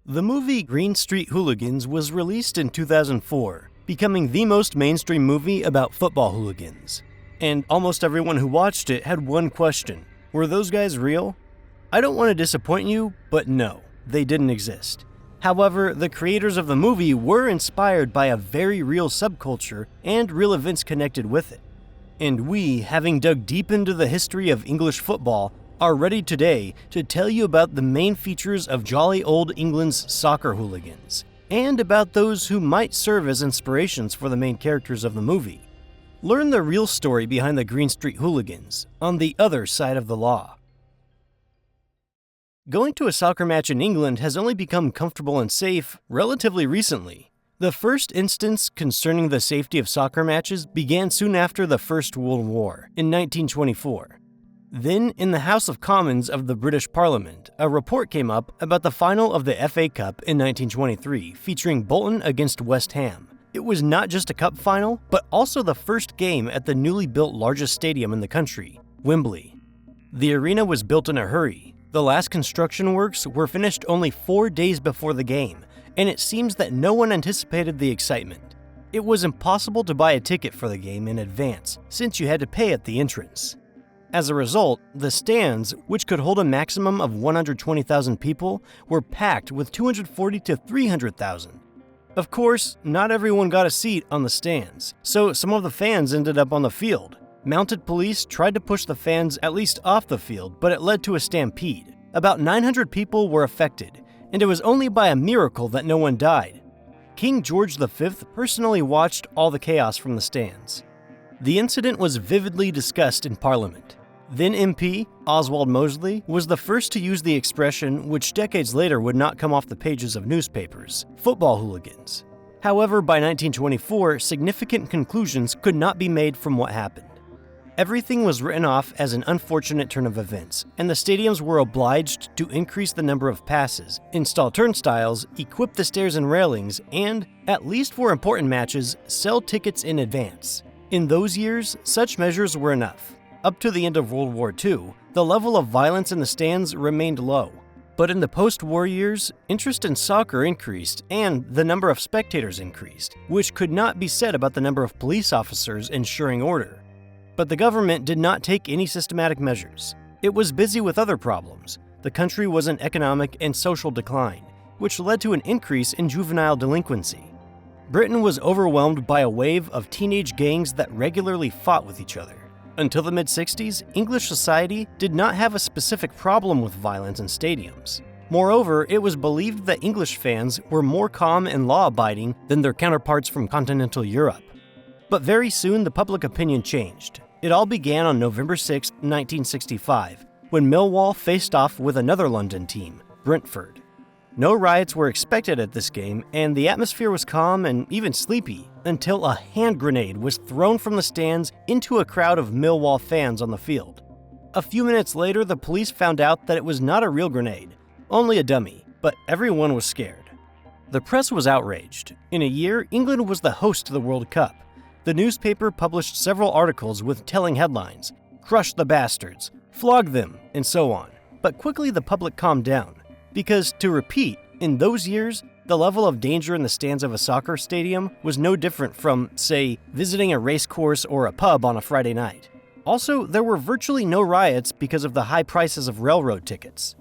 The movie Green Street Hooligans was released in 2004, becoming the most mainstream movie about football hooligans. And almost everyone who watched it had one question: were those guys real? I don't want to disappoint you, but no, they didn't exist. However, the creators of the movie were inspired by a very real subculture and real events connected with it. And we, having dug deep into the history of English football, are ready today to tell you about the main features of jolly old England's soccer hooligans, and about those who might serve as inspirations for the main characters of the movie. Learn the real story behind the Green Street Hooligans on the other side of the law. Going to a soccer match in England has only become comfortable and safe relatively recently. The first instance concerning the safety of soccer matches began soon after the First World War, in 1924. Then, in the House of Commons of the British Parliament, a report came up about the final of the FA Cup in 1923, featuring Bolton against West Ham. It was not just a cup final, but also the first game at the newly built largest stadium in the country, Wembley. The arena was built in a hurry. The last construction works were finished only 4 days before the game, and it seems that no one anticipated the excitement. It was impossible to buy a ticket for the game in advance, since you had to pay at the entrance. As a result, the stands, which could hold a maximum of 120,000 people, were packed with 240 to 300,000. Of course, not everyone got a seat on the stands, so some of the fans ended up on the field. Mounted police tried to push the fans at least off the field, but it led to a stampede. About 900 people were affected, and it was only by a miracle that no one died. King George V personally watched all the chaos from the stands. The incident was vividly discussed in Parliament. Then MP Oswald Mosley was the first to use the expression, which decades later would not come off the pages of newspapers: football hooligans. However, by 1924, significant conclusions could not be made from what happened. Everything was written off as an unfortunate turn of events, and the stadiums were obliged to increase the number of passes, install turnstiles, equip the stairs and railings, and, at least for important matches, sell tickets in advance. In those years, such measures were enough. Up to the end of World War II, the level of violence in the stands remained low. But in the post-war years, interest in soccer increased and the number of spectators increased, which could not be said about the number of police officers ensuring order. But the government did not take any systematic measures. It was busy with other problems. The country was in economic and social decline, which led to an increase in juvenile delinquency. Britain was overwhelmed by a wave of teenage gangs that regularly fought with each other. Until the mid-60s, English society did not have a specific problem with violence in stadiums. Moreover, it was believed that English fans were more calm and law-abiding than their counterparts from continental Europe. But very soon, the public opinion changed. It all began on November 6, 1965, when Millwall faced off with another London team, Brentford. No riots were expected at this game, and the atmosphere was calm and even sleepy until a hand grenade was thrown from the stands into a crowd of Millwall fans on the field. A few minutes later, the police found out that it was not a real grenade, only a dummy, but everyone was scared. The press was outraged. In a year, England was the host to the World Cup. The newspaper published several articles with telling headlines: "Crush the bastards," "Flog them," and so on. But quickly the public calmed down. Because, to repeat, in those years, the level of danger in the stands of a soccer stadium was no different from, say, visiting a race course or a pub on a Friday night. Also, there were virtually no riots because of the high prices of railroad tickets.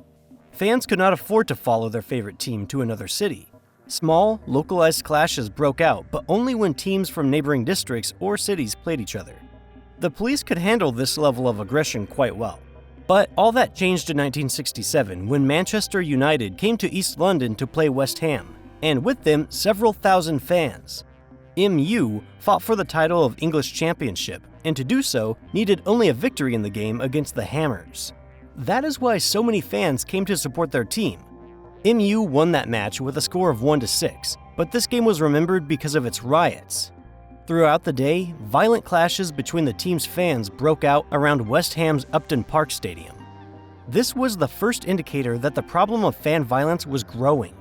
Fans could not afford to follow their favorite team to another city. Small, localized clashes broke out, but only when teams from neighboring districts or cities played each other. The police could handle this level of aggression quite well. But all that changed in 1967 when Manchester United came to East London to play West Ham, and with them several thousand fans. MU fought for the title of English Championship, and to do so needed only a victory in the game against the Hammers. That is why so many fans came to support their team. MU won that match with a score of 1-6, but this game was remembered because of its riots. Throughout the day, violent clashes between the team's fans broke out around West Ham's Upton Park Stadium. This was the first indicator that the problem of fan violence was growing.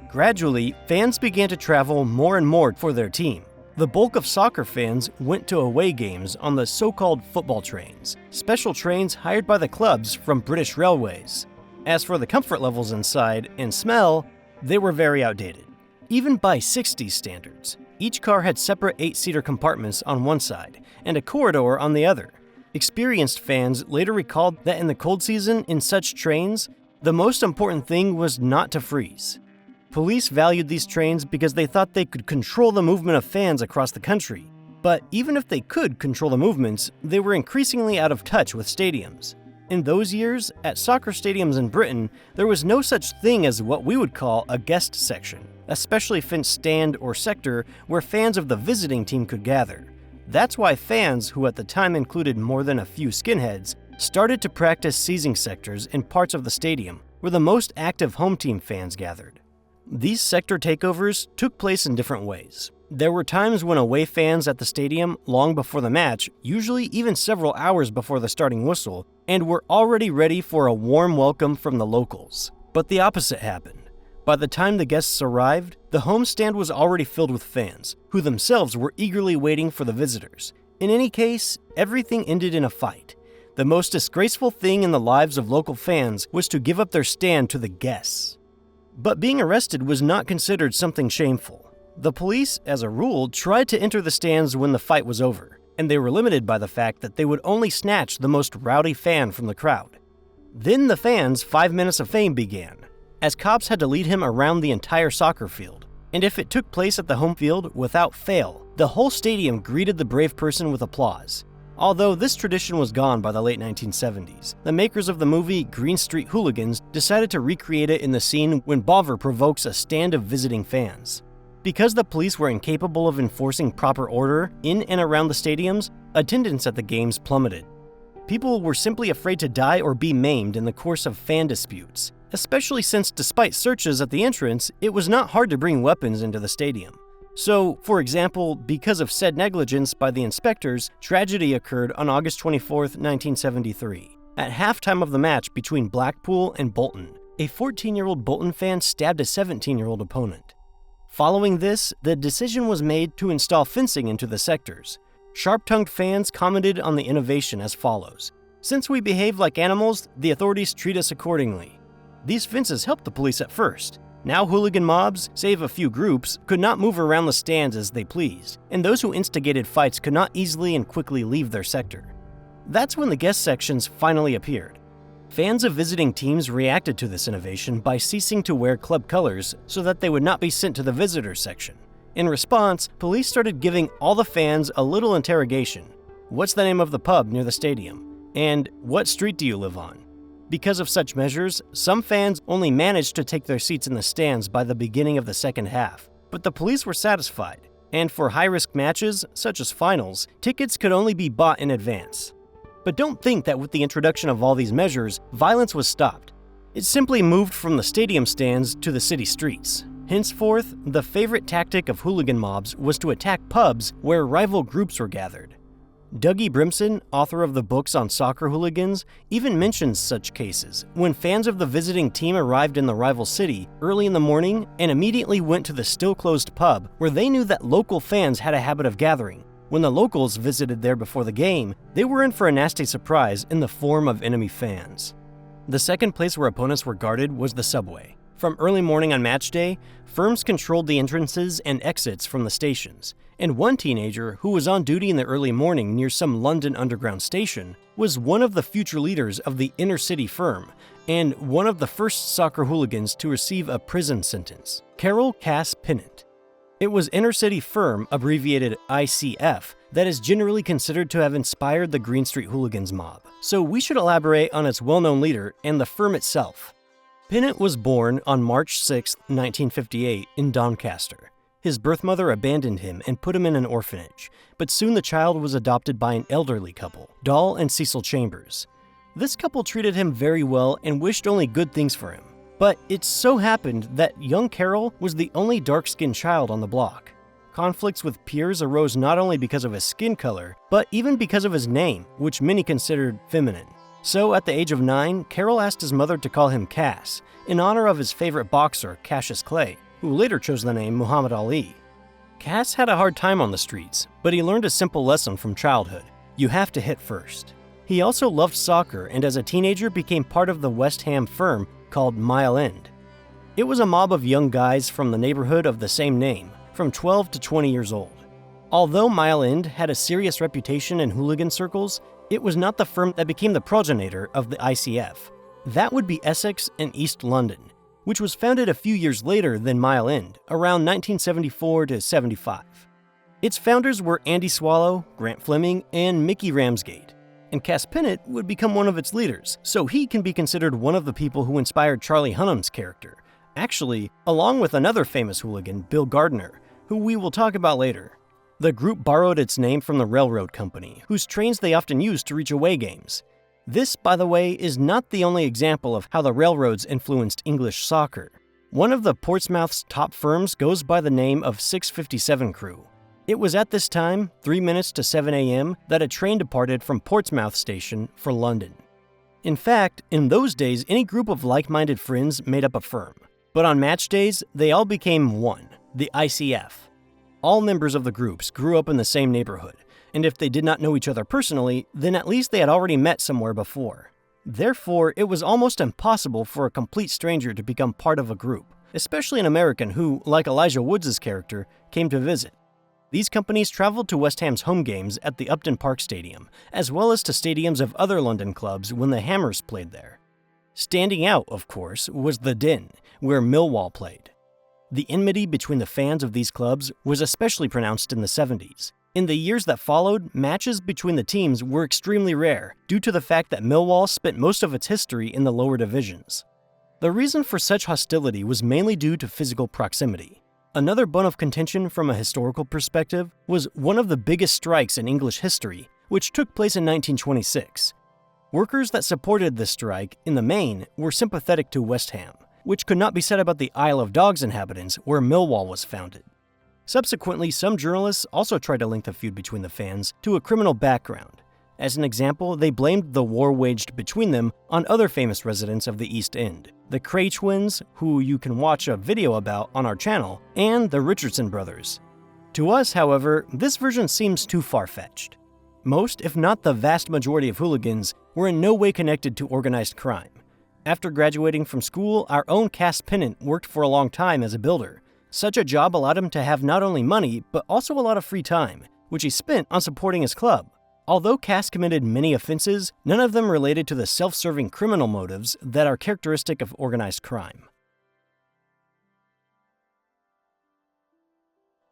Gradually, fans began to travel more and more for their team. The bulk of soccer fans went to away games on the so-called football trains, special trains hired by the clubs from British Railways. As for the comfort levels inside and smell, They were very outdated. Even by 60s standards, each car had separate 8-seater compartments on one side and a corridor on the other. Experienced fans later recalled that in the cold season in such trains, the most important thing was not to freeze. Police valued these trains because they thought they could control the movement of fans across the country. But even if they could control the movements, they were increasingly out of touch with stadiums. In those years, at soccer stadiums in Britain, there was no such thing as what we would call a guest section, a specially fenced stand or sector where fans of the visiting team could gather. That's why fans, who at the time included more than a few skinheads, started to practice seizing sectors in parts of the stadium where the most active home team fans gathered. These sector takeovers took place in different ways. There were times when away fans at the stadium long before the match, usually even several hours before the starting whistle, and were already ready for a warm welcome from the locals. But the opposite happened. By the time the guests arrived, the home stand was already filled with fans, who themselves were eagerly waiting for the visitors. In any case, everything ended in a fight. The most disgraceful thing in the lives of local fans was to give up their stand to the guests. But being arrested was not considered something shameful. The police, as a rule, tried to enter the stands when the fight was over, and they were limited by the fact that they would only snatch the most rowdy fan from the crowd. Then the fans' 5 minutes of fame began, as cops had to lead him around the entire soccer field. And if it took place at the home field, without fail, the whole stadium greeted the brave person with applause. Although this tradition was gone by the late 1970s, the makers of the movie Green Street Hooligans decided to recreate it in the scene when Bolivar provokes a stand of visiting fans. Because the police were incapable of enforcing proper order in and around the stadiums, attendance at the games plummeted. People were simply afraid to die or be maimed in the course of fan disputes, especially since despite searches at the entrance, it was not hard to bring weapons into the stadium. So, for example, because of said negligence by the inspectors, tragedy occurred on August 24, 1973. At halftime of the match between Blackpool and Bolton, a 14-year-old Bolton fan stabbed a 17-year-old opponent. Following this, the decision was made to install fencing into the sectors. Sharp-tongued fans commented on the innovation as follows: "Since we behave like animals, the authorities treat us accordingly." These fences helped the police at first. Now hooligan mobs, save a few groups, could not move around the stands as they pleased, and those who instigated fights could not easily and quickly leave their sector. That's when the guest sections finally appeared. Fans of visiting teams reacted to this innovation by ceasing to wear club colors so that they would not be sent to the visitor section. In response, police started giving all the fans a little interrogation. What's the name of the pub near the stadium? And what street do you live on? Because of such measures, some fans only managed to take their seats in the stands by the beginning of the second half. But the police were satisfied, and for high-risk matches, such as finals, tickets could only be bought in advance. But don't think that with the introduction of all these measures, violence was stopped. It simply moved from the stadium stands to the city streets. Henceforth, the favorite tactic of hooligan mobs was to attack pubs where rival groups were gathered. Dougie Brimson, author of the books on soccer hooligans, even mentions such cases when fans of the visiting team arrived in the rival city early in the morning and immediately went to the still-closed pub where they knew that local fans had a habit of gathering. When the locals visited there before the game, they were in for a nasty surprise in the form of enemy fans. The second place where opponents were guarded was the subway. From early morning on match day, firms controlled the entrances and exits from the stations, and one teenager who was on duty in the early morning near some London Underground station was one of the future leaders of the inner-city firm and one of the first soccer hooligans to receive a prison sentence, Carroll Cass Pennant. It was inner-city firm, abbreviated ICF, that is generally considered to have inspired the Green Street Hooligans mob, so we should elaborate on its well-known leader and the firm itself. Pennant was born on March 6, 1958, in Doncaster. His birth mother abandoned him and put him in an orphanage, but soon the child was adopted by an elderly couple, Doll and Cecil Chambers. This couple treated him very well and wished only good things for him. But it so happened that young Carroll was the only dark-skinned child on the block. Conflicts with peers arose not only because of his skin color, but even because of his name, which many considered feminine. So at the age of 9, Carroll asked his mother to call him Cass, in honor of his favorite boxer, Cassius Clay, who later chose the name Muhammad Ali. Cass had a hard time on the streets, but he learned a simple lesson from childhood: you have to hit first. He also loved soccer and as a teenager became part of the West Ham firm called Mile End. It was a mob of young guys from the neighborhood of the same name, from 12 to 20 years old. Although Mile End had a serious reputation in hooligan circles, it was not the firm that became the progenitor of the ICF. That would be Essex and East London, which was founded a few years later than Mile End, around 1974 to 75. Its founders were Andy Swallow, Grant Fleming, and Mickey Ramsgate, and Cass Pinnett would become one of its leaders, so he can be considered one of the people who inspired Charlie Hunnam's character, actually, along with another famous hooligan, Bill Gardner, who we will talk about later. The group borrowed its name from the railroad company, whose trains they often used to reach away games. This, by the way, is not the only example of how the railroads influenced English soccer. One of the Portsmouth's top firms goes by the name of 657 Crew. It was at this time, 3 minutes to 7 a.m., that a train departed from Portsmouth Station for London. In fact, in those days, any group of like-minded friends made up a firm. But on match days, they all became one, the ICF. All members of the groups grew up in the same neighborhood, and if they did not know each other personally, then at least they had already met somewhere before. Therefore, it was almost impossible for a complete stranger to become part of a group, especially an American who, like Elijah Woods' character, came to visit. These companies traveled to West Ham's home games at the Upton Park Stadium, as well as to stadiums of other London clubs when the Hammers played there. Standing out, of course, was the Den, where Millwall played. The enmity between the fans of these clubs was especially pronounced in the 70s. In the years that followed, matches between the teams were extremely rare due to the fact that Millwall spent most of its history in the lower divisions. The reason for such hostility was mainly due to physical proximity. Another bone of contention from a historical perspective was one of the biggest strikes in English history, which took place in 1926. Workers that supported this strike, in the main, were sympathetic to West Ham, which could not be said about the Isle of Dogs inhabitants where Millwall was founded. Subsequently, some journalists also tried to link the feud between the fans to a criminal background. As an example, they blamed the war waged between them on other famous residents of the East End, the Cray twins, who you can watch a video about on our channel, and the Richardson brothers. To us, however, this version seems too far-fetched. Most, if not the vast majority of hooligans, were in no way connected to organized crime. After graduating from school, our own Cass Pinnett worked for a long time as a builder. Such a job allowed him to have not only money, but also a lot of free time, which he spent on supporting his club. Although Cass committed many offenses, none of them related to the self-serving criminal motives that are characteristic of organized crime.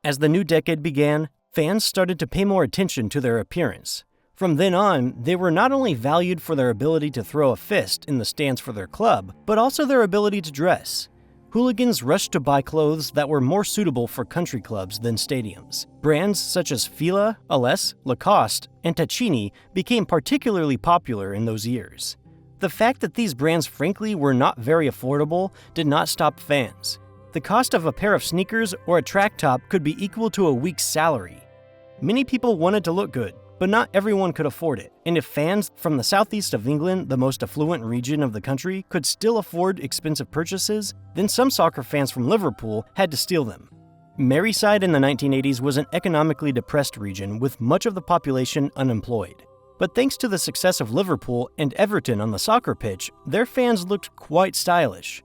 As the new decade began, fans started to pay more attention to their appearance. From then on, they were not only valued for their ability to throw a fist in the stands for their club, but also their ability to dress. Hooligans rushed to buy clothes that were more suitable for country clubs than stadiums. Brands such as Fila, Ales, Lacoste, and Taccini became particularly popular in those years. The fact that these brands frankly were not very affordable did not stop fans. The cost of a pair of sneakers or a track top could be equal to a week's salary. Many people wanted to look good, but not everyone could afford it. And if fans from the southeast of England, the most affluent region of the country, could still afford expensive purchases, then some soccer fans from Liverpool had to steal them. Merseyside in the 1980s was an economically depressed region with much of the population unemployed. But thanks to the success of Liverpool and Everton on the soccer pitch, their fans looked quite stylish.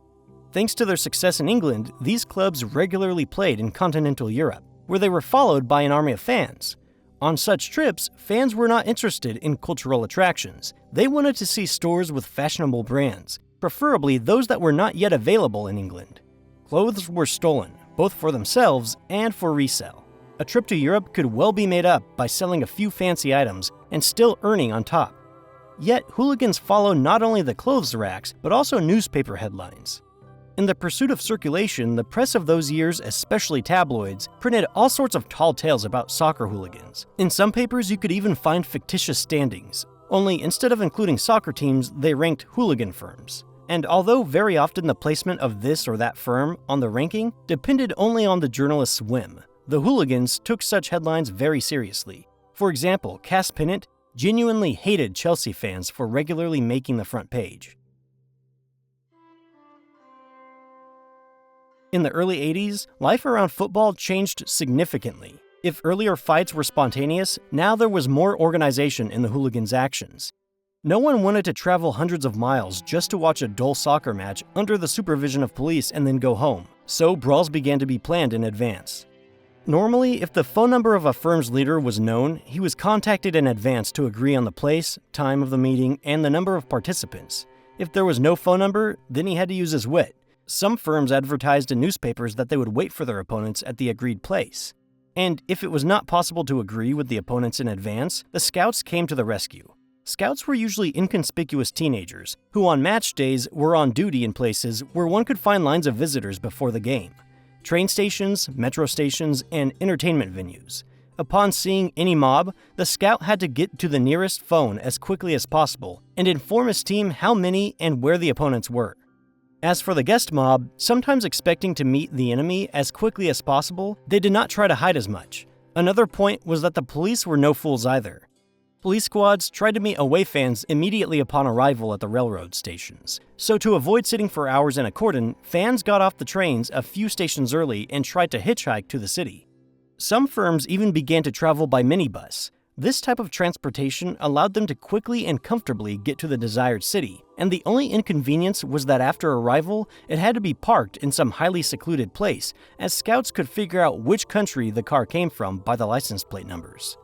Thanks to their success in England, these clubs regularly played in continental Europe, where they were followed by an army of fans. On such trips, fans were not interested in cultural attractions. They wanted to see stores with fashionable brands, preferably those that were not yet available in England. Clothes were stolen, both for themselves and for resale. A trip to Europe could well be made up by selling a few fancy items and still earning on top. Yet, hooligans followed not only the clothes racks, but also newspaper headlines. In the pursuit of circulation, the press of those years, especially tabloids, printed all sorts of tall tales about soccer hooligans. In some papers, you could even find fictitious standings, only instead of including soccer teams, they ranked hooligan firms. And although very often the placement of this or that firm on the ranking depended only on the journalist's whim, the hooligans took such headlines very seriously. For example, Cass Pinnett genuinely hated Chelsea fans for regularly making the front page. In the early 80s, life around football changed significantly. If earlier fights were spontaneous, now there was more organization in the hooligans' actions. No one wanted to travel hundreds of miles just to watch a dull soccer match under the supervision of police and then go home, so brawls began to be planned in advance. Normally, if the phone number of a firm's leader was known, he was contacted in advance to agree on the place, time of the meeting, and the number of participants. If there was no phone number, then he had to use his wit. Some firms advertised in newspapers that they would wait for their opponents at the agreed place. And if it was not possible to agree with the opponents in advance, the scouts came to the rescue. Scouts were usually inconspicuous teenagers who on match days were on duty in places where one could find lines of visitors before the game. Train stations, metro stations, and entertainment venues. Upon seeing any mob, the scout had to get to the nearest phone as quickly as possible and inform his team how many and where the opponents were. As for the guest mob, sometimes expecting to meet the enemy as quickly as possible, they did not try to hide as much. Another point was that the police were no fools either. Police squads tried to meet away fans immediately upon arrival at the railroad stations. So to avoid sitting for hours in a cordon, fans got off the trains a few stations early and tried to hitchhike to the city. Some firms even began to travel by minibus. This type of transportation allowed them to quickly and comfortably get to the desired city, and the only inconvenience was that after arrival, it had to be parked in some highly secluded place, as scouts could figure out which country the car came from by the license plate numbers.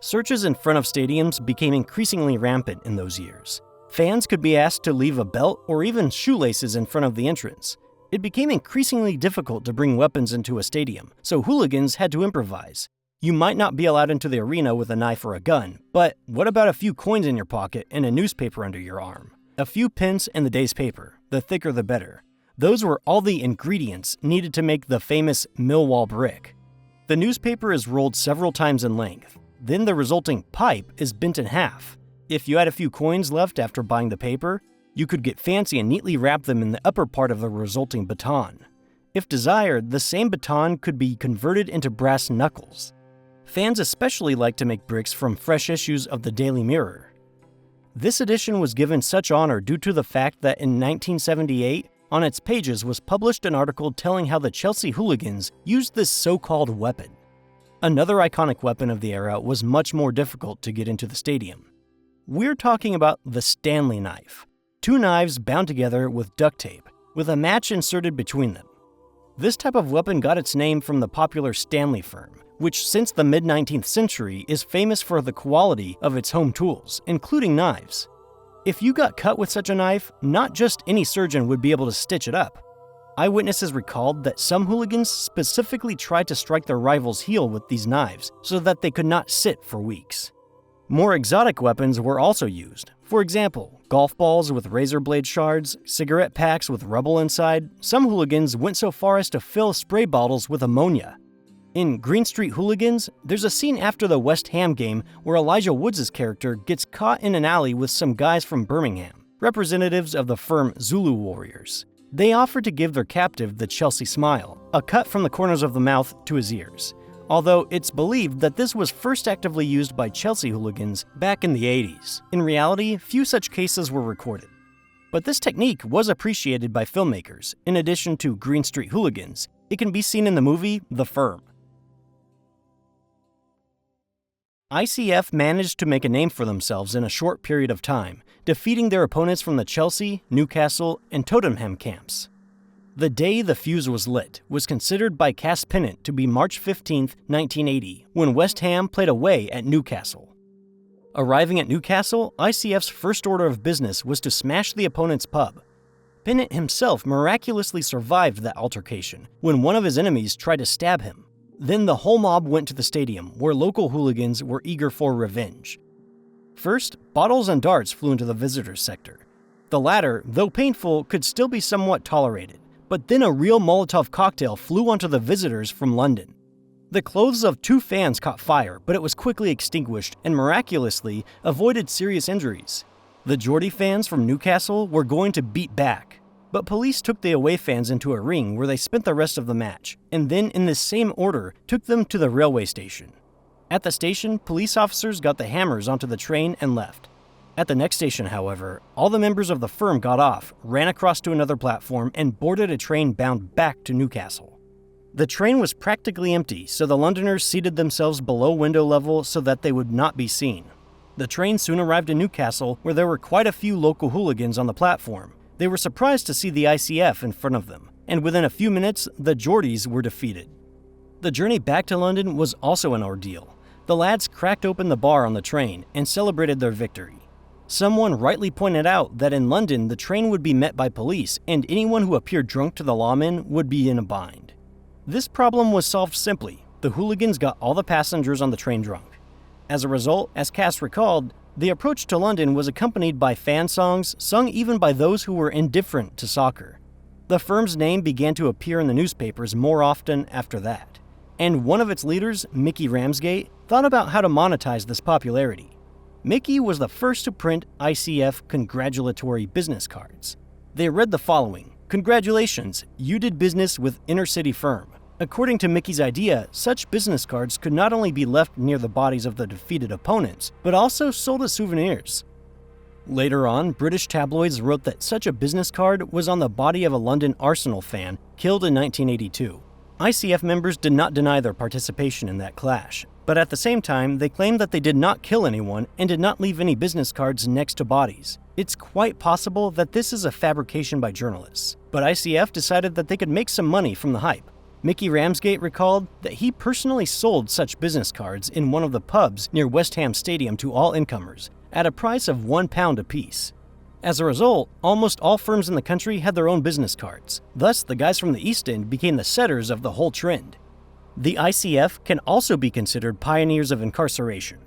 Searches in front of stadiums became increasingly rampant in those years. Fans could be asked to leave a belt or even shoelaces in front of the entrance. It became increasingly difficult to bring weapons into a stadium, so hooligans had to improvise. You might not be allowed into the arena with a knife or a gun, but what about a few coins in your pocket and a newspaper under your arm? A few pence and the day's paper, the thicker the better. Those were all the ingredients needed to make the famous Millwall brick. The newspaper is rolled several times in length. Then the resulting pipe is bent in half. If you had a few coins left after buying the paper, you could get fancy and neatly wrap them in the upper part of the resulting baton. If desired, the same baton could be converted into brass knuckles. Fans especially liked to make bricks from fresh issues of the Daily Mirror. This edition was given such honor due to the fact that in 1978, on its pages was published an article telling how the Chelsea hooligans used this so-called weapon. Another iconic weapon of the era was much more difficult to get into the stadium. We're talking about the Stanley knife. Two knives bound together with duct tape, with a match inserted between them. This type of weapon got its name from the popular Stanley firm, which since the mid-19th century is famous for the quality of its home tools, including knives. If you got cut with such a knife, not just any surgeon would be able to stitch it up. Eyewitnesses recalled that some hooligans specifically tried to strike their rival's heel with these knives so that they could not sit for weeks. More exotic weapons were also used. For example, golf balls with razor blade shards, cigarette packs with rubble inside. Some hooligans went so far as to fill spray bottles with ammonia. In Green Street Hooligans, there's a scene after the West Ham game where Elijah Woods' character gets caught in an alley with some guys from Birmingham, representatives of the firm Zulu Warriors. They offered to give their captive the Chelsea smile, a cut from the corners of the mouth to his ears, although it's believed that this was first actively used by Chelsea hooligans back in the 80s. In reality, few such cases were recorded. But this technique was appreciated by filmmakers. In addition to Green Street Hooligans, it can be seen in the movie The Firm. ICF managed to make a name for themselves in a short period of time, defeating their opponents from the Chelsea, Newcastle, and Tottenham camps. The day the fuse was lit was considered by Cass Pennant to be March 15, 1980, when West Ham played away at Newcastle. Arriving at Newcastle, ICF's first order of business was to smash the opponent's pub. Pennant himself miraculously survived that altercation when one of his enemies tried to stab him. Then the whole mob went to the stadium, where local hooligans were eager for revenge. First, bottles and darts flew into the visitors' sector. The latter, though painful, could still be somewhat tolerated, but then a real Molotov cocktail flew onto the visitors from London. The clothes of 2 fans caught fire, but it was quickly extinguished and miraculously avoided serious injuries. The Geordie fans from Newcastle were going to beat back, but police took the away fans into a ring where they spent the rest of the match, and then in this same order took them to the railway station. At the station, police officers got the hammers onto the train and left. At the next station, however, all the members of the firm got off, ran across to another platform, and boarded a train bound back to Newcastle. The train was practically empty, so the Londoners seated themselves below window level so that they would not be seen. The train soon arrived in Newcastle, where there were quite a few local hooligans on the platform. They were surprised to see the ICF in front of them, and within a few minutes, the Geordies were defeated. The journey back to London was also an ordeal. The lads cracked open the bar on the train and celebrated their victory. Someone rightly pointed out that in London, the train would be met by police, and anyone who appeared drunk to the lawmen would be in a bind. This problem was solved simply. The hooligans got all the passengers on the train drunk. As a result, as Cass recalled, the approach to London was accompanied by fan songs sung even by those who were indifferent to soccer. The firm's name began to appear in the newspapers more often after that, and one of its leaders, Mickey Ramsgate, thought about how to monetize this popularity. Mickey was the first to print ICF congratulatory business cards. They read the following: "Congratulations, you did business with Inner City Firm." According to Mickey's idea, such business cards could not only be left near the bodies of the defeated opponents, but also sold as souvenirs. Later on, British tabloids wrote that such a business card was on the body of a London Arsenal fan killed in 1982. ICF members did not deny their participation in that clash, but at the same time, they claimed that they did not kill anyone and did not leave any business cards next to bodies. It's quite possible that this is a fabrication by journalists, but ICF decided that they could make some money from the hype. Mickey Ramsgate recalled that he personally sold such business cards in one of the pubs near West Ham Stadium to all incomers, at a price of £1 apiece. As a result, almost all firms in the country had their own business cards. Thus, the guys from the East End became the setters of the whole trend. The ICF can also be considered pioneers of incarceration.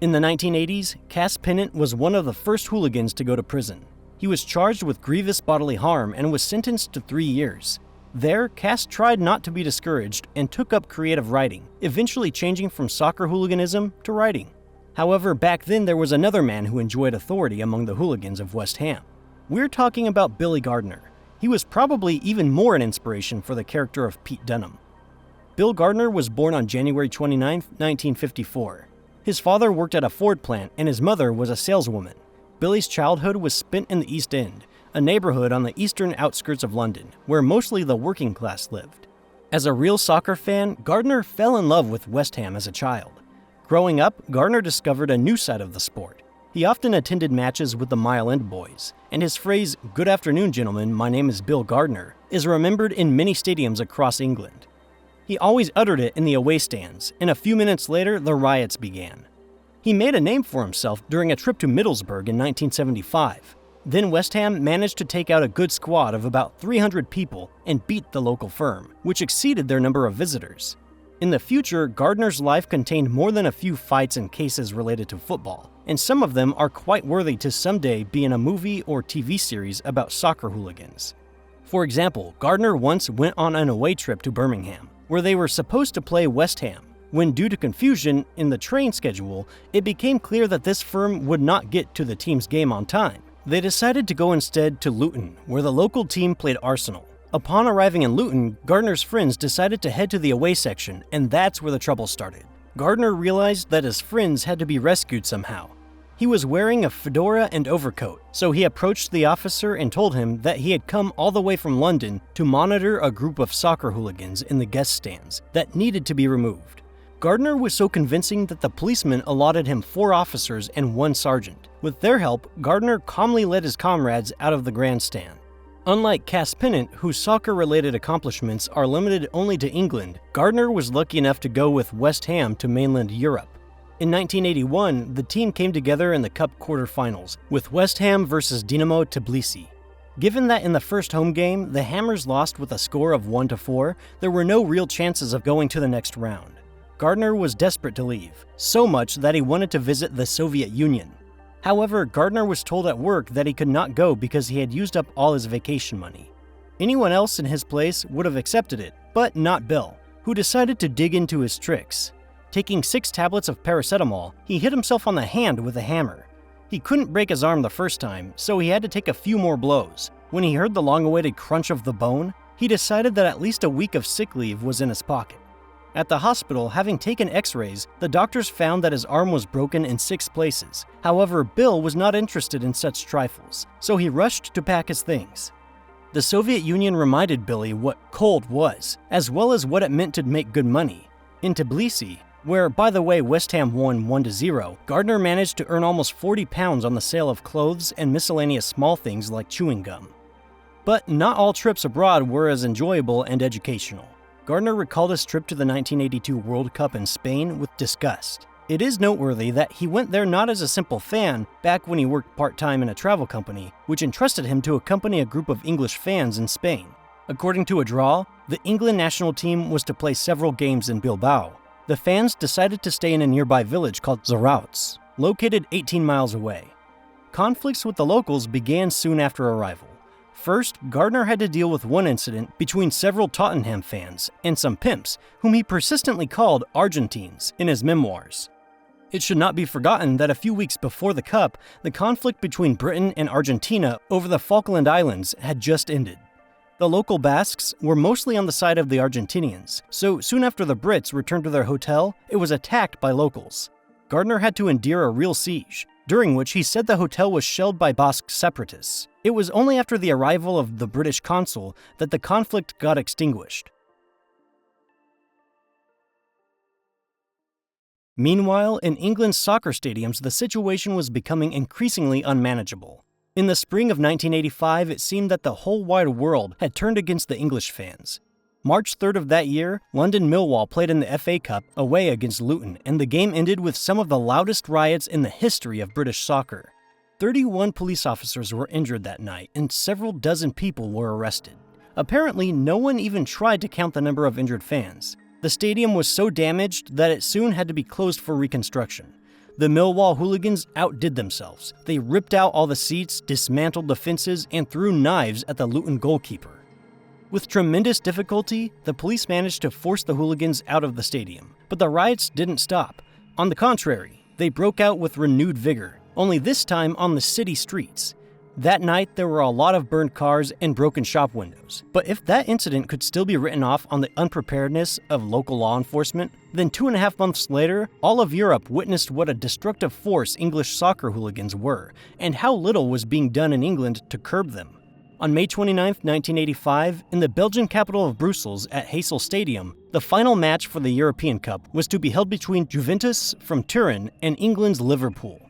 In the 1980s, Cass Pennant was one of the first hooligans to go to prison. He was charged with grievous bodily harm and was sentenced to 3 years. There, Cass tried not to be discouraged and took up creative writing, eventually changing from soccer hooliganism to writing. However, back then there was another man who enjoyed authority among the hooligans of West Ham. We're talking about Billy Gardner. He was probably even more an inspiration for the character of Pete Dunham. Bill Gardner was born on January 29, 1954. His father worked at a Ford plant and his mother was a saleswoman. Billy's childhood was spent in the East End, a neighborhood on the eastern outskirts of London, where mostly the working class lived. As a real soccer fan, Gardner fell in love with West Ham as a child. Growing up, Gardner discovered a new side of the sport. He often attended matches with the Mile End boys, and his phrase, "Good afternoon, gentlemen, my name is Bill Gardner," is remembered in many stadiums across England. He always uttered it in the away stands, and a few minutes later, the riots began. He made a name for himself during a trip to Middlesbrough in 1975. Then West Ham managed to take out a good squad of about 300 people and beat the local firm, which exceeded their number of visitors. In the future, Gardner's life contained more than a few fights and cases related to football, and some of them are quite worthy to someday be in a movie or TV series about soccer hooligans. For example, Gardner once went on an away trip to Birmingham, where they were supposed to play West Ham, when due to confusion in the train schedule, it became clear that this firm would not get to the team's game on time. They decided to go instead to Luton, where the local team played Arsenal. Upon arriving in Luton, Gardner's friends decided to head to the away section, and that's where the trouble started. Gardner realized that his friends had to be rescued somehow. He was wearing a fedora and overcoat, so he approached the officer and told him that he had come all the way from London to monitor a group of soccer hooligans in the guest stands that needed to be removed. Gardner was so convincing that the policeman allotted him 4 officers and 1 sergeant. With their help, Gardner calmly led his comrades out of the grandstand. Unlike Cass Pennant, whose soccer-related accomplishments are limited only to England, Gardner was lucky enough to go with West Ham to mainland Europe. In 1981, the team came together in the Cup quarterfinals, with West Ham versus Dinamo Tbilisi. Given that in the first home game, the Hammers lost with a score of 1-4, there were no real chances of going to the next round. Gardner was desperate to leave, so much that he wanted to visit the Soviet Union. However, Gardner was told at work that he could not go because he had used up all his vacation money. Anyone else in his place would have accepted it, but not Bill, who decided to dig into his tricks. Taking 6 tablets of paracetamol, he hit himself on the hand with a hammer. He couldn't break his arm the first time, so he had to take a few more blows. When he heard the long-awaited crunch of the bone, he decided that at least a week of sick leave was in his pocket. At the hospital, having taken x-rays, the doctors found that his arm was broken in 6 places. However, Bill was not interested in such trifles, so he rushed to pack his things. The Soviet Union reminded Billy what cold was, as well as what it meant to make good money. In Tbilisi, where, by the way, West Ham won 1-0, Gardner managed to earn almost 40 pounds on the sale of clothes and miscellaneous small things like chewing gum. But not all trips abroad were as enjoyable and educational. Gardner recalled his trip to the 1982 World Cup in Spain with disgust. It is noteworthy that he went there not as a simple fan back when he worked part-time in a travel company, which entrusted him to accompany a group of English fans in Spain. According to a draw, the England national team was to play several games in Bilbao. The fans decided to stay in a nearby village called Zarautz, located 18 miles away. Conflicts with the locals began soon after arrival. First, Gardner had to deal with one incident between several Tottenham fans and some pimps, whom he persistently called Argentines in his memoirs. It should not be forgotten that a few weeks before the Cup, the conflict between Britain and Argentina over the Falkland Islands had just ended. The local Basques were mostly on the side of the Argentinians, so soon after the Brits returned to their hotel, it was attacked by locals. Gardner had to endure a real siege, during which he said the hotel was shelled by Basque separatists. It was only after the arrival of the British consul that the conflict got extinguished. Meanwhile, in England's soccer stadiums, the situation was becoming increasingly unmanageable. In the spring of 1985, it seemed that the whole wide world had turned against the English fans. March 3rd of that year, London Millwall played in the FA Cup away against Luton, and the game ended with some of the loudest riots in the history of British soccer. 31 police officers were injured that night, and several dozen people were arrested. Apparently, no one even tried to count the number of injured fans. The stadium was so damaged that it soon had to be closed for reconstruction. The Millwall hooligans outdid themselves. They ripped out all the seats, dismantled the fences, and threw knives at the Luton goalkeeper. With tremendous difficulty, the police managed to force the hooligans out of the stadium. But the riots didn't stop. On the contrary, they broke out with renewed vigor, only this time on the city streets. That night, there were a lot of burned cars and broken shop windows. But if that incident could still be written off on the unpreparedness of local law enforcement, then 2.5 months later, all of Europe witnessed what a destructive force English soccer hooligans were, and how little was being done in England to curb them. On May 29, 1985, in the Belgian capital of Brussels at Heysel Stadium, the final match for the European Cup was to be held between Juventus from Turin and England's Liverpool.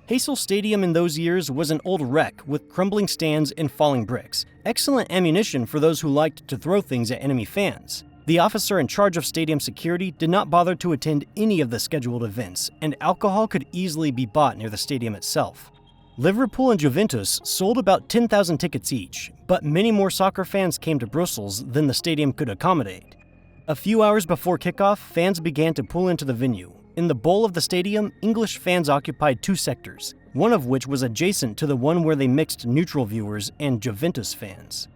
Heysel Stadium in those years was an old wreck with crumbling stands and falling bricks, excellent ammunition for those who liked to throw things at enemy fans. The officer in charge of stadium security did not bother to attend any of the scheduled events, and alcohol could easily be bought near the stadium itself. Liverpool and Juventus sold about 10,000 tickets each, but many more soccer fans came to Brussels than the stadium could accommodate. A few hours before kickoff, fans began to pull into the venue. In the bowl of the stadium, English fans occupied 2 sectors, one of which was adjacent to the one where they mixed neutral viewers and Juventus fans.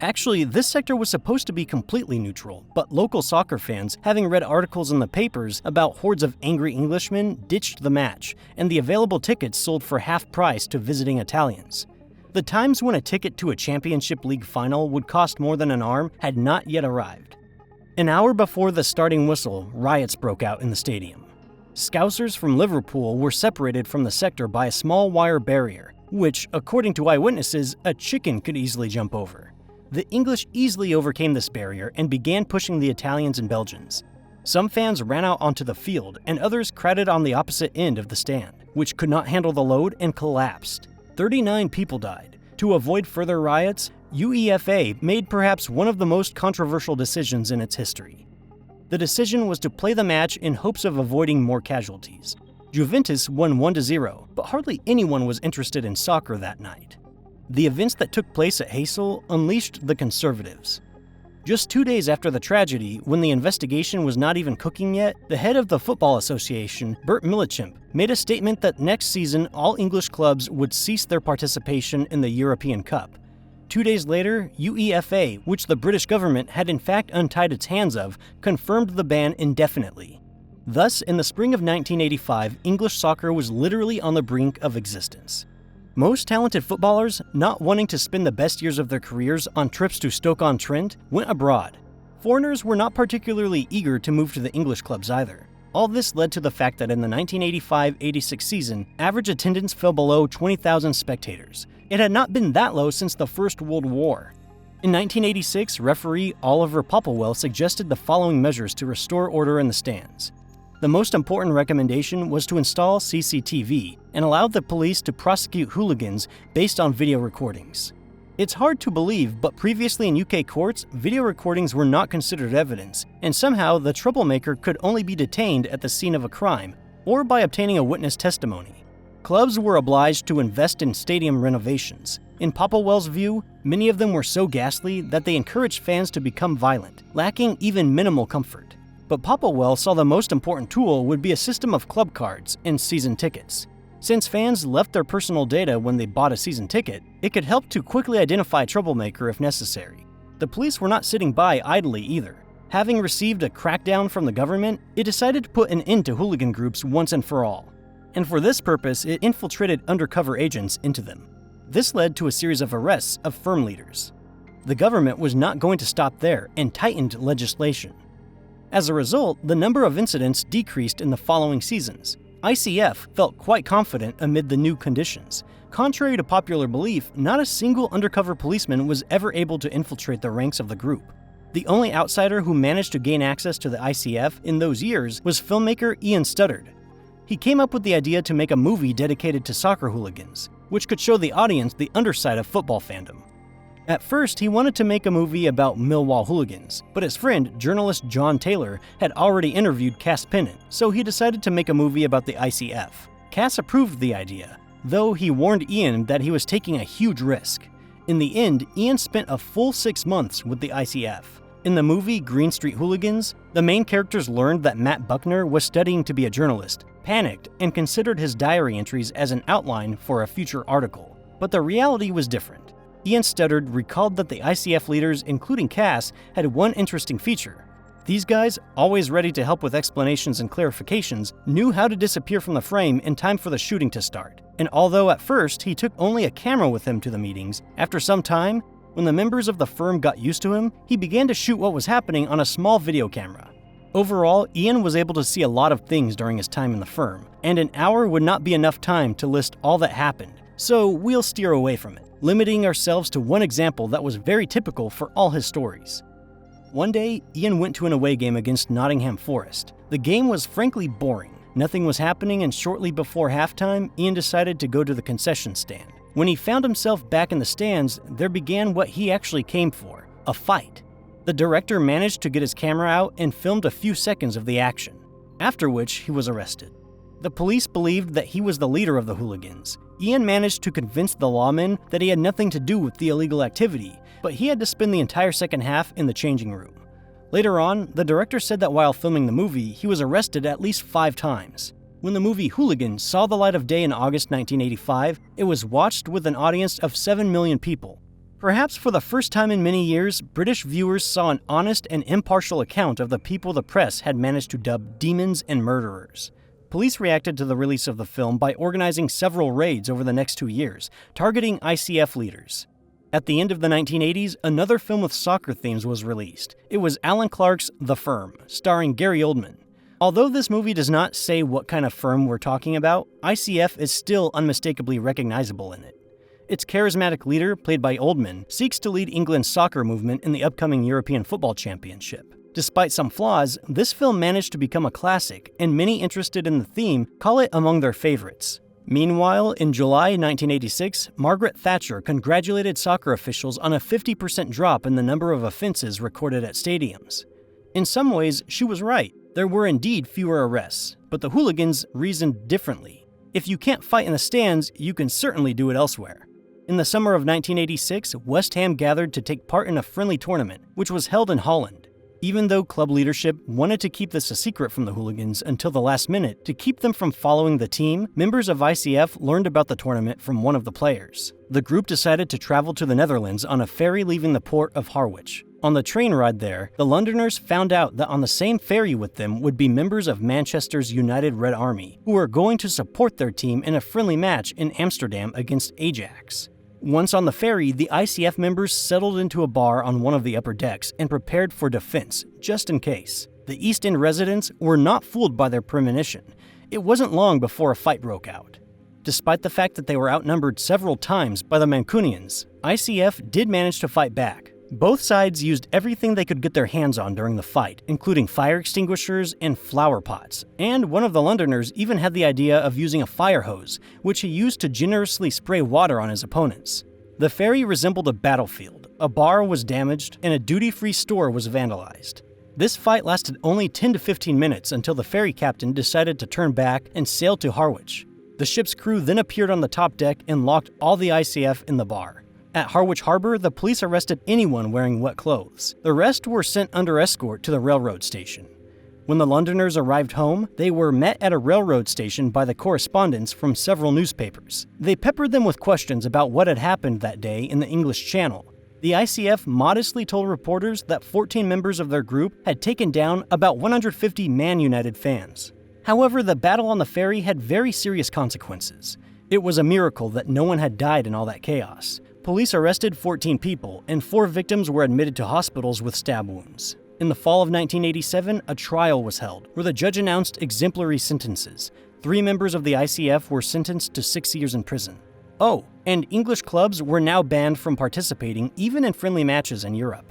Actually, this sector was supposed to be completely neutral, but local soccer fans, having read articles in the papers about hordes of angry Englishmen, ditched the match, and the available tickets sold for half price to visiting Italians. The times when a ticket to a Championship League final would cost more than an arm had not yet arrived. An hour before the starting whistle, riots broke out in the stadium. Scousers from Liverpool were separated from the sector by a small wire barrier, which, according to eyewitnesses, a chicken could easily jump over. The English easily overcame this barrier and began pushing the Italians and Belgians. Some fans ran out onto the field, and others crowded on the opposite end of the stand, which could not handle the load and collapsed. 39 people died. To avoid further riots, UEFA made perhaps one of the most controversial decisions in its history. The decision was to play the match in hopes of avoiding more casualties. Juventus won 1-0, but hardly anyone was interested in soccer that night. The events that took place at Heysel unleashed the conservatives. Just 2 days after the tragedy, when the investigation was not even cooking yet, the head of the Football Association, Bert Millichamp, made a statement that next season all English clubs would cease their participation in the European Cup. 2 days later, UEFA, which the British government had in fact untied its hands of, confirmed the ban indefinitely. Thus, in the spring of 1985, English soccer was literally on the brink of existence. Most talented footballers, not wanting to spend the best years of their careers on trips to Stoke-on-Trent, went abroad. Foreigners were not particularly eager to move to the English clubs either. All this led to the fact that in the 1985-86 season, average attendance fell below 20,000 spectators. It had not been that low since the First World War. In 1986, referee Oliver Popplewell suggested the following measures to restore order in the stands. The most important recommendation was to install CCTV and allow the police to prosecute hooligans based on video recordings. It's hard to believe, but previously in UK courts, video recordings were not considered evidence, and somehow the troublemaker could only be detained at the scene of a crime or by obtaining a witness testimony. Clubs were obliged to invest in stadium renovations. In Popplewell's view, many of them were so ghastly that they encouraged fans to become violent, lacking even minimal comfort. But Popplewell saw the most important tool would be a system of club cards and season tickets. Since fans left their personal data when they bought a season ticket, it could help to quickly identify a troublemaker if necessary. The police were not sitting by idly either. Having received a crackdown from the government, it decided to put an end to hooligan groups once and for all. And for this purpose, it infiltrated undercover agents into them. This led to a series of arrests of firm leaders. The government was not going to stop there and tightened legislation. As a result, the number of incidents decreased in the following seasons. ICF felt quite confident amid the new conditions. Contrary to popular belief, not a single undercover policeman was ever able to infiltrate the ranks of the group. The only outsider who managed to gain access to the ICF in those years was filmmaker Ian Studdard. He came up with the idea to make a movie dedicated to soccer hooligans, which could show the audience the underside of football fandom. At first, he wanted to make a movie about Millwall hooligans, but his friend, journalist John Taylor, had already interviewed Cass Pennant, so he decided to make a movie about the ICF. Cass approved the idea, though he warned Ian that he was taking a huge risk. In the end, Ian spent a full 6 months with the ICF. In the movie Green Street Hooligans, the main characters learned that Matt Buckner was studying to be a journalist, panicked, and considered his diary entries as an outline for a future article. But the reality was different. Ian Studdard recalled that the ICF leaders, including Cass, had one interesting feature. These guys, always ready to help with explanations and clarifications, knew how to disappear from the frame in time for the shooting to start. And although at first he took only a camera with him to the meetings, after some time, when the members of the firm got used to him, he began to shoot what was happening on a small video camera. Overall, Ian was able to see a lot of things during his time in the firm, and an hour would not be enough time to list all that happened, so we'll steer away from it, limiting ourselves to one example that was very typical for all his stories. One day, Ian went to an away game against Nottingham Forest. The game was frankly boring. Nothing was happening, and shortly before halftime, Ian decided to go to the concession stand. When he found himself back in the stands, there began what he actually came for, a fight. The director managed to get his camera out and filmed a few seconds of the action, after which he was arrested. The police believed that he was the leader of the hooligans. Ian managed to convince the lawmen that he had nothing to do with the illegal activity, but he had to spend the entire second half in the changing room. Later on, the director said that while filming the movie, he was arrested at least 5 times. When the movie Hooligans saw the light of day in August 1985, it was watched with an audience of 7 million people. Perhaps for the first time in many years, British viewers saw an honest and impartial account of the people the press had managed to dub demons and murderers. Police reacted to the release of the film by organizing several raids over the next 2 years, targeting ICF leaders. At the end of the 1980s, another film with soccer themes was released. It was Alan Clark's The Firm, starring Gary Oldman. Although this movie does not say what kind of firm we're talking about, ICF is still unmistakably recognizable in it. Its charismatic leader, played by Oldman, seeks to lead England's soccer movement in the upcoming European Football Championship. Despite some flaws, this film managed to become a classic, and many interested in the theme call it among their favorites. Meanwhile, in July 1986, Margaret Thatcher congratulated soccer officials on a 50% drop in the number of offenses recorded at stadiums. In some ways, she was right. There were indeed fewer arrests, but the hooligans reasoned differently. If you can't fight in the stands, you can certainly do it elsewhere. In the summer of 1986, West Ham gathered to take part in a friendly tournament, which was held in Holland. Even though club leadership wanted to keep this a secret from the hooligans until the last minute to keep them from following the team, members of ICF learned about the tournament from one of the players. The group decided to travel to the Netherlands on a ferry leaving the port of Harwich. On the train ride there, the Londoners found out that on the same ferry with them would be members of Manchester's United Red Army, who were going to support their team in a friendly match in Amsterdam against Ajax. Once on the ferry, the ICF members settled into a bar on one of the upper decks and prepared for defense, just in case. The East End residents were not fooled by their premonition. It wasn't long before a fight broke out. Despite the fact that they were outnumbered several times by the Mancunians, ICF did manage to fight back. Both sides used everything they could get their hands on during the fight, including fire extinguishers and flower pots, and one of the Londoners even had the idea of using a fire hose, which he used to generously spray water on his opponents. The ferry resembled a battlefield, a bar was damaged, and a duty-free store was vandalized. This fight lasted only 10 to 15 minutes until the ferry captain decided to turn back and sail to Harwich. The ship's crew then appeared on the top deck and locked all the ICF in the bar. At Harwich Harbor, the police arrested anyone wearing wet clothes. The rest were sent under escort to the railroad station. When the Londoners arrived home, they were met at a railroad station by the correspondents from several newspapers. They peppered them with questions about what had happened that day in the English Channel. The ICF modestly told reporters that 14 members of their group had taken down about 150 Man United fans. However, the battle on the ferry had very serious consequences. It was a miracle that no one had died in all that chaos. Police arrested 14 people, and 4 victims were admitted to hospitals with stab wounds. In the fall of 1987, a trial was held, where the judge announced exemplary sentences. 3 members of the ICF were sentenced to 6 years in prison. Oh, and English clubs were now banned from participating even in friendly matches in Europe.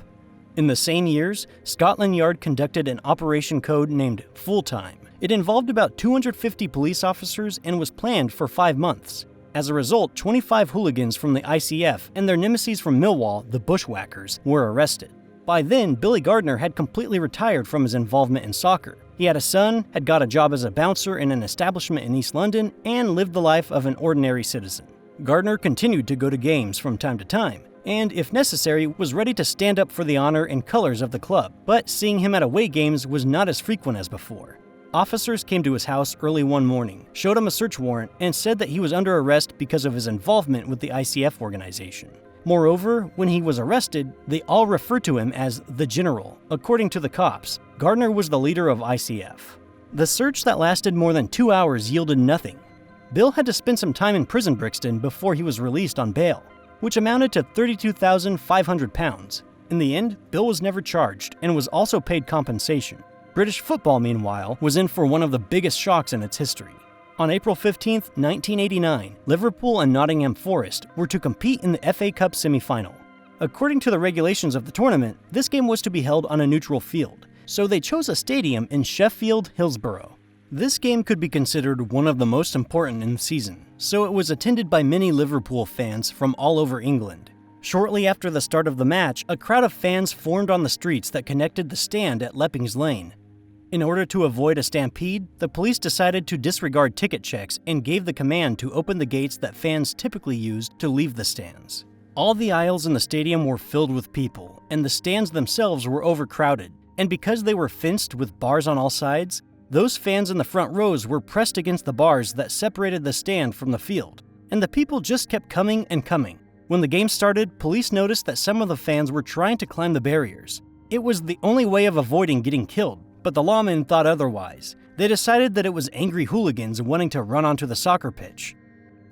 In the same years, Scotland Yard conducted an operation code named Full Time. It involved about 250 police officers and was planned for 5 months. As a result, 25 hooligans from the ICF and their nemesis from Millwall, the Bushwhackers, were arrested. By then, Billy Gardner had completely retired from his involvement in soccer. He had a son, had got a job as a bouncer in an establishment in East London, and lived the life of an ordinary citizen. Gardner continued to go to games from time to time, and if necessary, was ready to stand up for the honor and colors of the club, but seeing him at away games was not as frequent as before. Officers came to his house early one morning, showed him a search warrant, and said that he was under arrest because of his involvement with the ICF organization. Moreover, when he was arrested, they all referred to him as the General. According to the cops, Gardner was the leader of ICF. The search that lasted more than 2 hours yielded nothing. Bill had to spend some time in prison Brixton before he was released on bail, which amounted to £32,500. In the end, Bill was never charged and was also paid compensation. British football, meanwhile, was in for one of the biggest shocks in its history. On April 15, 1989, Liverpool and Nottingham Forest were to compete in the FA Cup semi-final. According to the regulations of the tournament, this game was to be held on a neutral field, so they chose a stadium in Sheffield, Hillsborough. This game could be considered one of the most important in the season, so it was attended by many Liverpool fans from all over England. Shortly after the start of the match, a crowd of fans formed on the streets that connected the stand at Leppings Lane. In order to avoid a stampede, the police decided to disregard ticket checks and gave the command to open the gates that fans typically used to leave the stands. All the aisles in the stadium were filled with people, and the stands themselves were overcrowded. And because they were fenced with bars on all sides, those fans in the front rows were pressed against the bars that separated the stand from the field, and the people just kept coming and coming. When the game started, police noticed that some of the fans were trying to climb the barriers. It was the only way of avoiding getting killed, but the lawmen thought otherwise. They decided that it was angry hooligans wanting to run onto the soccer pitch.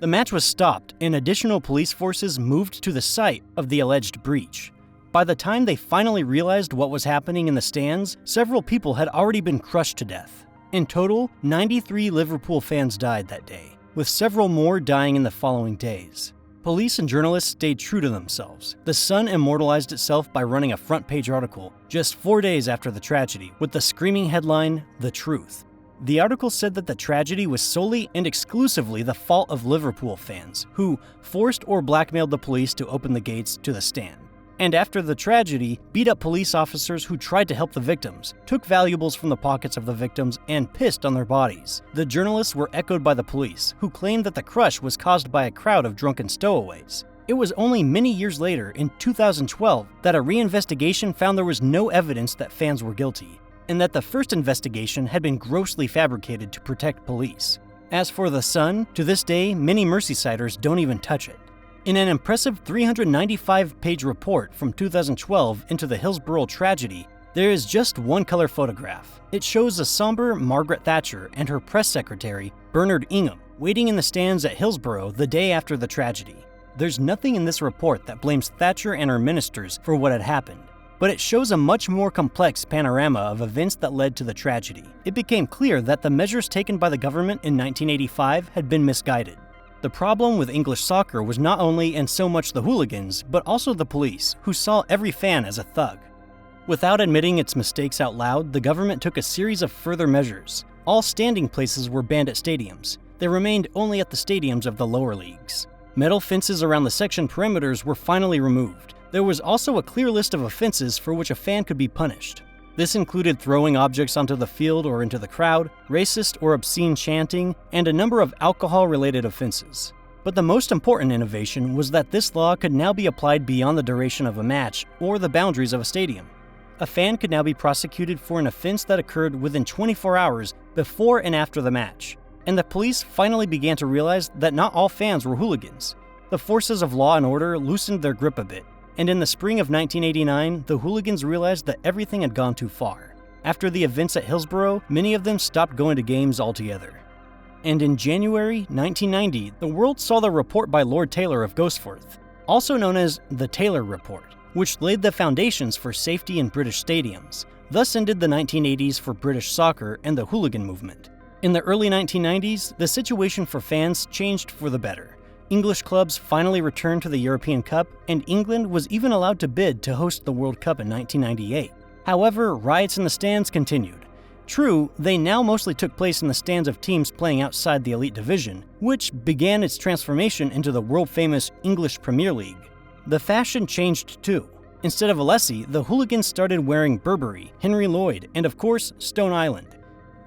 The match was stopped, and additional police forces moved to the site of the alleged breach. By the time they finally realized what was happening in the stands, several people had already been crushed to death. In total, 93 Liverpool fans died that day, with several more dying in the following days. Police and journalists stayed true to themselves. The Sun immortalized itself by running a front-page article just 4 days after the tragedy, with the screaming headline, "The Truth." The article said that the tragedy was solely and exclusively the fault of Liverpool fans, who forced or blackmailed the police to open the gates to the stand. And after the tragedy, beat up police officers who tried to help the victims, took valuables from the pockets of the victims, and pissed on their bodies. The journalists were echoed by the police, who claimed that the crush was caused by a crowd of drunken stowaways. It was only many years later, in 2012, that a reinvestigation found there was no evidence that fans were guilty, and that the first investigation had been grossly fabricated to protect police. As for the Sun, to this day, many Merseysiders don't even touch it. In an impressive 395-page report from 2012 into the Hillsborough tragedy, there is just one color photograph. It shows a somber Margaret Thatcher and her press secretary, Bernard Ingham, waiting in the stands at Hillsborough the day after the tragedy. There's nothing in this report that blames Thatcher and her ministers for what had happened, but it shows a much more complex panorama of events that led to the tragedy. It became clear that the measures taken by the government in 1985 had been misguided. The problem with English soccer was not only and so much the hooligans, but also the police, who saw every fan as a thug. Without admitting its mistakes out loud, the government took a series of further measures. All standing places were banned at stadiums. They remained only at the stadiums of the lower leagues. Metal fences around the section perimeters were finally removed. There was also a clear list of offenses for which a fan could be punished. This included throwing objects onto the field or into the crowd, racist or obscene chanting, and a number of alcohol-related offenses. But the most important innovation was that this law could now be applied beyond the duration of a match or the boundaries of a stadium. A fan could now be prosecuted for an offense that occurred within 24 hours before and after the match. And the police finally began to realize that not all fans were hooligans. The forces of law and order loosened their grip a bit. And in the spring of 1989, the hooligans realized that everything had gone too far. After the events at Hillsborough, many of them stopped going to games altogether. And in January 1990, the world saw the report by Lord Taylor of Gosforth, also known as the Taylor Report, which laid the foundations for safety in British stadiums. Thus ended the 1980s for British soccer and the hooligan movement. In the early 1990s, the situation for fans changed for the better. English clubs finally returned to the European Cup, and England was even allowed to bid to host the World Cup in 1998. However, riots in the stands continued. True, they now mostly took place in the stands of teams playing outside the elite division, which began its transformation into the world-famous English Premier League. The fashion changed too. Instead of Alessi, the hooligans started wearing Burberry, Henry Lloyd, and of course, Stone Island.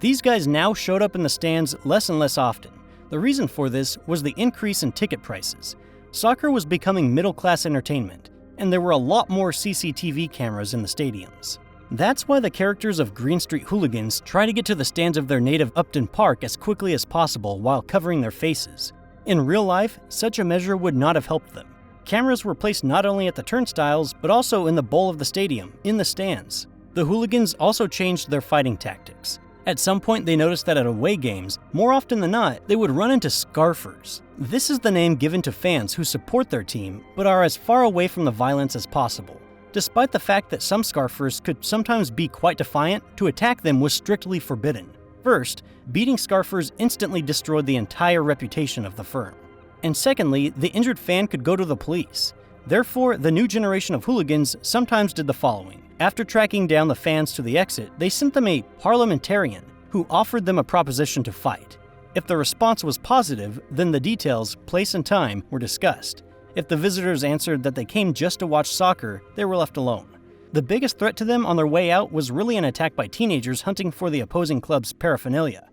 These guys now showed up in the stands less and less often. The reason for this was the increase in ticket prices. Soccer was becoming middle-class entertainment, and there were a lot more CCTV cameras in the stadiums. That's why the characters of Green Street Hooligans try to get to the stands of their native Upton Park as quickly as possible while covering their faces. In real life, such a measure would not have helped them. Cameras were placed not only at the turnstiles, but also in the bowl of the stadium, in the stands. The hooligans also changed their fighting tactics. At some point, they noticed that at away games, more often than not, they would run into scarfers. This is the name given to fans who support their team, but are as far away from the violence as possible. Despite the fact that some scarfers could sometimes be quite defiant, to attack them was strictly forbidden. First, beating scarfers instantly destroyed the entire reputation of the firm. And secondly, the injured fan could go to the police. Therefore, the new generation of hooligans sometimes did the following. After tracking down the fans to the exit, they sent them a parliamentarian who offered them a proposition to fight. If the response was positive, then the details, place and time, were discussed. If the visitors answered that they came just to watch soccer, they were left alone. The biggest threat to them on their way out was really an attack by teenagers hunting for the opposing club's paraphernalia.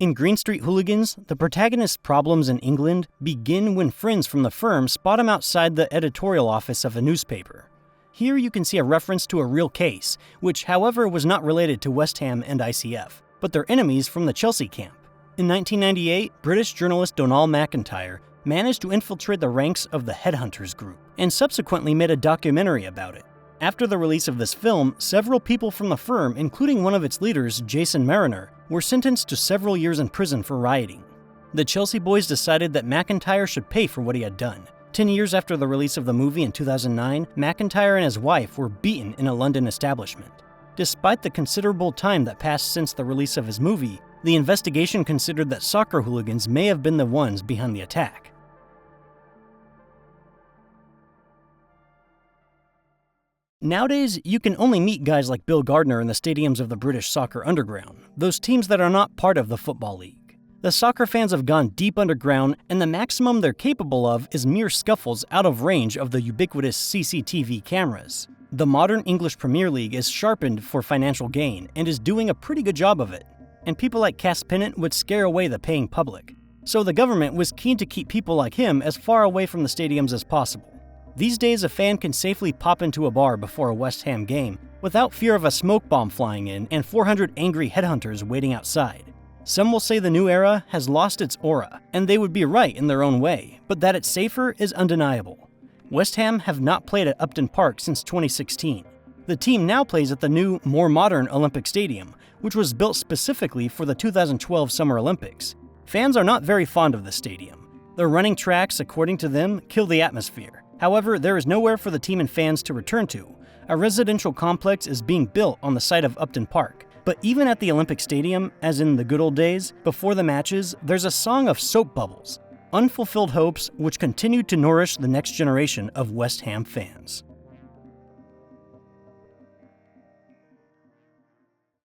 In Green Street Hooligans, the protagonist's problems in England begin when friends from the firm spot him outside the editorial office of a newspaper. Here you can see a reference to a real case, which however was not related to West Ham and ICF, but their enemies from the Chelsea camp. In 1998, British journalist Donal McIntyre managed to infiltrate the ranks of the Headhunters group, and subsequently made a documentary about it. After the release of this film, several people from the firm, including one of its leaders, Jason Mariner, were sentenced to several years in prison for rioting. The Chelsea boys decided that McIntyre should pay for what he had done. 10 years after the release of the movie in 2009, McIntyre and his wife were beaten in a London establishment. Despite the considerable time that passed since the release of his movie, the investigation considered that soccer hooligans may have been the ones behind the attack. Nowadays, you can only meet guys like Bill Gardner in the stadiums of the British Soccer Underground, those teams that are not part of the Football League. The soccer fans have gone deep underground, and the maximum they're capable of is mere scuffles out of range of the ubiquitous CCTV cameras. The modern English Premier League is sharpened for financial gain and is doing a pretty good job of it. And people like Cass Pennant would scare away the paying public. So the government was keen to keep people like him as far away from the stadiums as possible. These days, a fan can safely pop into a bar before a West Ham game without fear of a smoke bomb flying in and 400 angry headhunters waiting outside. Some will say the new era has lost its aura, and they would be right in their own way, but that it's safer is undeniable. West Ham have not played at Upton Park since 2016. The team now plays at the new, more modern Olympic Stadium, which was built specifically for the 2012 Summer Olympics. Fans are not very fond of the stadium. The running tracks, according to them, kill the atmosphere. However, there is nowhere for the team and fans to return to. A residential complex is being built on the site of Upton Park. But even at the Olympic Stadium, as in the good old days, before the matches, there's a song of soap bubbles, unfulfilled hopes which continue to nourish the next generation of West Ham fans.